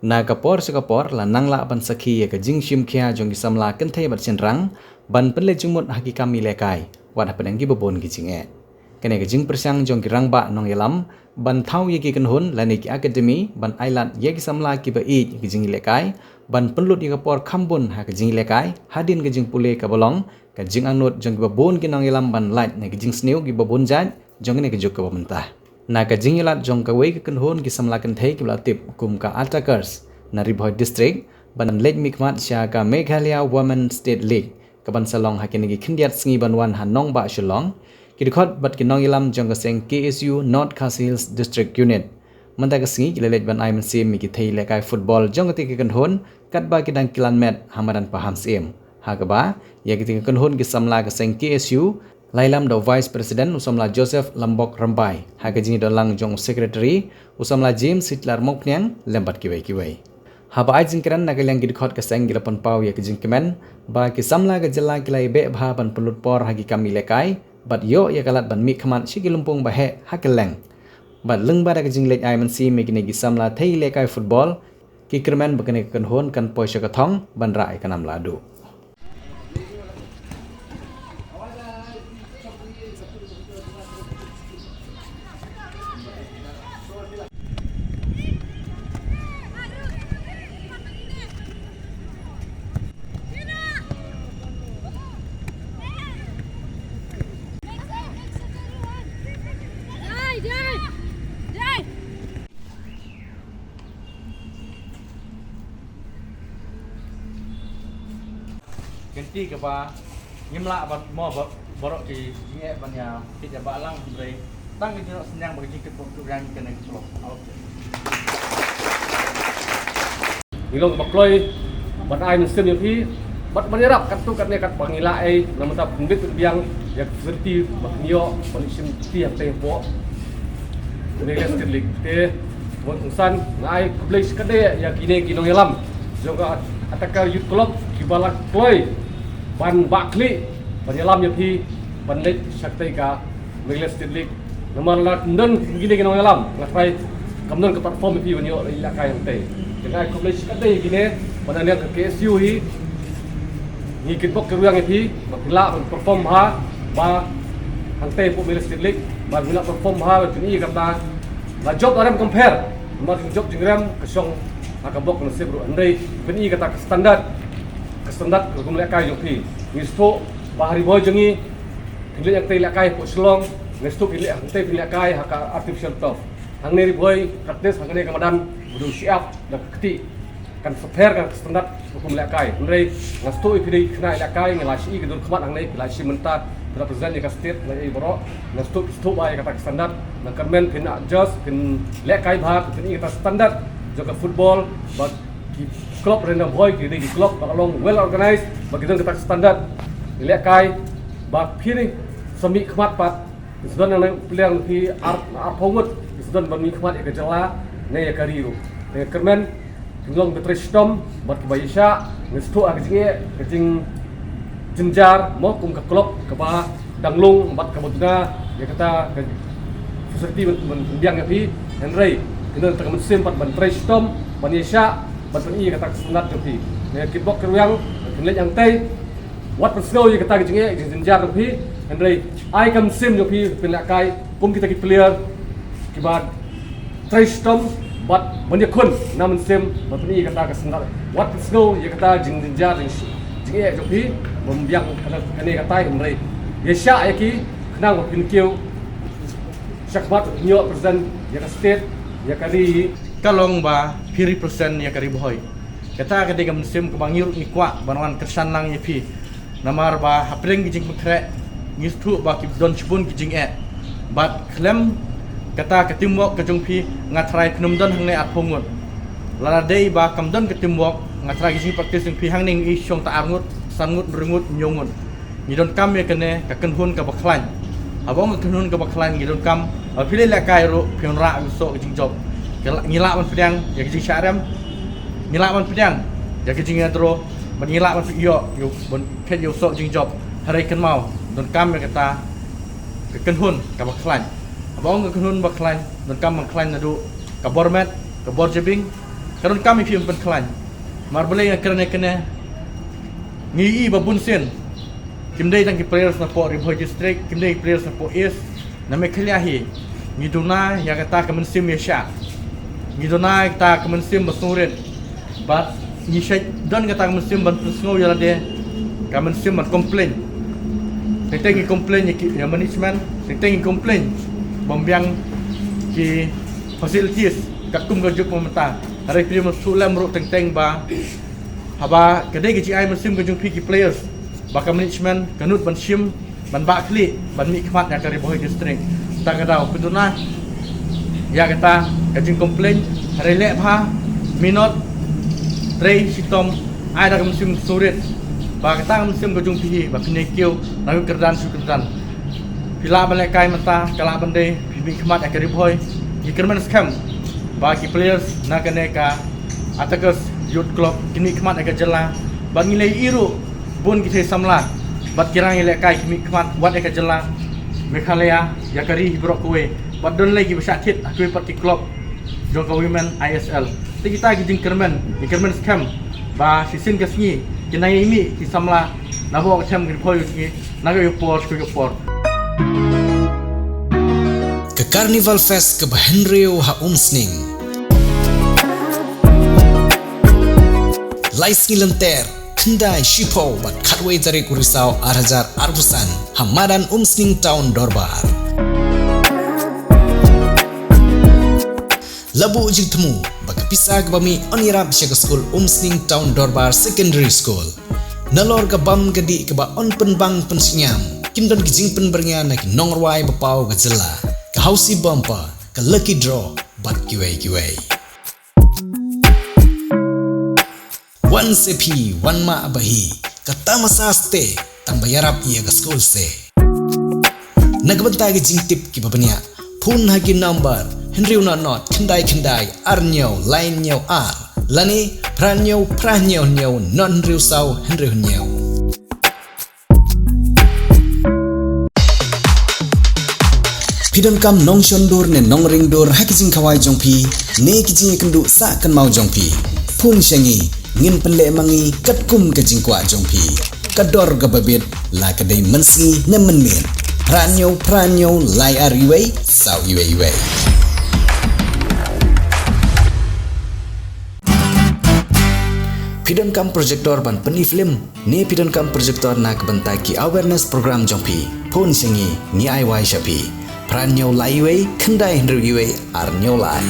Na kapor sekapor la nangla ban sakhi ya jing shim khia jong samla kan thai bat chen rang ban penle jungmut haki kami lekai wat hapen gi babon gi jinge kene ga jing persang jong rang ba nong yalam ban thau ye gi kan hun la ni academy ban island ye gi samla ki ba i gi jing lekai ban penlut ye kapor khambun ha gi jing lekai hadin gi jing pule ka bolong ka jing anut jong gi babon gi nong yalam ban light ne gi jing sneu gi babon jan jong ne gi juk ka bamta na ka jingilat jong ka wei kan hon ki samla kan thei ki tip kum ka attackers na Ribhoi district ban lek mikmat sha ka Meghalaya Women State League ka ban salong hakin gi khindiat sngi ban wan hanong ba shulong ki dikhot bat ki nong ilam jong ka seng KSU North Khasi Hills District Unit manta ka sngi ki lelej ban aiman sim mi ki thei lekai football jong ka ti kan hon kat ba ki dang kilan met hamadan paham sim ha ka ba ya ki ti kan hon ki samla ka seng KSU Lailam do Vice President usamla Joseph Lambok Rambai hagajini dolang jong Secretary usamla James Hitler Moknyang lembat kiwai haba ai jingkran nagalang gidkhot ka sang gilapan pau ya kijing kemen ba ki samla ga jala kilai be bha ban pelut por hagi kami lekai bat yo ya kalat ban mi khaman sigilumpung ba he hakeleng bat leng ba da kijing lek ai man si me kini gi samla thei lekai football ki kermen bakane kan hon kan poisha ka thong ban rai kanam ladu Ganti ke ba nyemla ba mo ba borok di nge ban ya kita balang bre tang di senyang bagi ke program kena kelola oke ilong bakloi ban ai mesin yo pi bat menyerap kartu kat ne kat pangila ai nama ta pundit biang ya seperti baknio polisi tiap tempo ini kan sekali te buat usan ngai publish kade ya kini kinong yalam juga atakar youth club kibalak kloi ban bakli penyelam yapi ban lek saktai ka Migles League nomor la ndon gini kinong yalam ngapai kamnon ke platform yapi banyo ila kai hante dengan publish kade gini ban ne ke KSU hi ni kitbok keruang yapi bakila perform ha ba hante pu Migles League ban bila perform ha ni kata la job aram compare nomor job jingram kesong akabok nasib ru andai beni kata standar hukum lekai yopi ngisto bahari boy jengi pilih yang lekai po selong ngisto pilih yang lekai haka artificial turf hang neri boy praktis hang neri kamadan budu siap dan keti kan fair kan standar hukum lekai andai ngisto pilih kena lekai ngelasi gedul kemat hang neri pilasi mentah represent jika state lai borok ngisto bay kata standar dan kermen pina just pin lekai bah pin kata standar juga football but klub rena boy di klub bakalong well organized bagi kita standar lihat kai bak piri semi khmat pat sudan nang pilihan di art pongut sudan bami khmat ya jala ne ya kariu ne kermen tingong betristom bat bayisha ngestu agje kecing jenjar mo kum ke klub ke ba danglung bat kabutna ya kata facility mendiang yapi henry kita tak mesin pat betristom banisha batun i kata sunat jopi ne kitbok keruyang kenlek yang tei wat persau ye kata jinge jenjar jopi andrei ai kam sim jopi pelakai kum kita ki player kibat tristom bat menyekun namun sim batun i kata sunat wat persau ye kata jenjar jinge jopi membiang kata kene kata andrei ye sya ye ki kenang pinkiu syakmat nyo present ye ka state ye kali kalong ba 50% ya kari boy kata ketika musim kebangir ni kwa banwan kersan nang yepi namar ba hapreng gijing pekre ngistu ba ki don chpun gijing bat klem kata ketimwok kejung pi ngatrai knum don hangne atpongut lala dei ba kamdon ketimwok ngatrai gijing praktis pi hangning i syong ta arngut sangut berngut nyongut ngidon kam ya kene ka kenhun ka baklan abong kenhun ka baklan ngidon kam pilih la kai ro pionra so gijing job ngilak man pedang ya kijing syarem ngilak man pedang ya kijing ngadro ban ngilak man yo bon ket yo sok jing job hari kan mau don kam ya kata ke kenhun ka baklan abong ke kenhun baklan don kam baklan nadu ka bormet ka borjebing Karena kami film penklan. Mar boleh kerana kena ngi babun sen. Kimdai tang players na po Ribhoy district, kimdai players na po is na may kalyahi. Ngi duna ya kata kemensim ya sya. Ngi duna kata kemensim basnurin. But ngi shay don kata kemensim ban presngo ya de kemensim ban komplain. Teng komplain ya management, teng komplain bombyang ki facilities kakum gajuk pemerintah. Hari ini sulam ruk teng ba haba kedai ke ai mesim ke jungpi ki players baka management kanut ban sim ban ba kli ban mi khmat ya kari Ribhoy district ta kadau peduna ya kata kajing komplain hari le pha minot trei sitom ai da mesim surit ba kata mesim ke jungpi ba pinekio na kerdan sukerdan pila balik kai mata kala bande mi khmat ya kari Ribhoy ki kerman scam bagi players na kaneka atakas youth club kini khmat aga jela ban ngilai iru bun kita samla bat kirang ile kai kimi khmat wat aga jela mekhalaya yakari brok kowe bat don lagi besatit aku parti club jongka women ISL ti kita gijing kermen scam ba sisin kasni kinai imi ki samla nabo cham Ribhoy ki naga yopor ku yopor ke Carnival Fest ke Bahenrio ha Umsning Lais ngilenter kendai shipo bat khatway dari kurisau arhajar arbusan hamadan Umsning Town Dorbar labu ujing temu baka pisah bami onirap syaga school Umsning Town Dorbar Secondary School nalor ka bam gadi ka ba on penbang pensinyam kindon gijing penbernya nak nongrwai bapau ka jela ka hausi bumper ka lucky draw bat kiwai Wan sepi, wan ma abahi, kata masaste, tang bayarap iya ke school se. Nagbantay ke jingtip ki babanya, pun hagi number, Henry not, kendai, arnyo, line nyo ar, lani, pranyo, non Henry usau, Henry nyo. Pidon kam nong shondur ne nong ringdur hakijing kawai jongpi, ne kijing kendu sa kan mau jongpi, pun syangi, ngin penle mangi katkum ke jingkwa jongpi kador gababit la kadai mensi ne menmin pranyo lai ariwei sau iwei pidon kam projector ban peni film ne pidon kam projector nak bentai ki awareness program jongpi pun singi ni ai wai shapi pranyo lai iwei kendai hendru iwei arnyo lai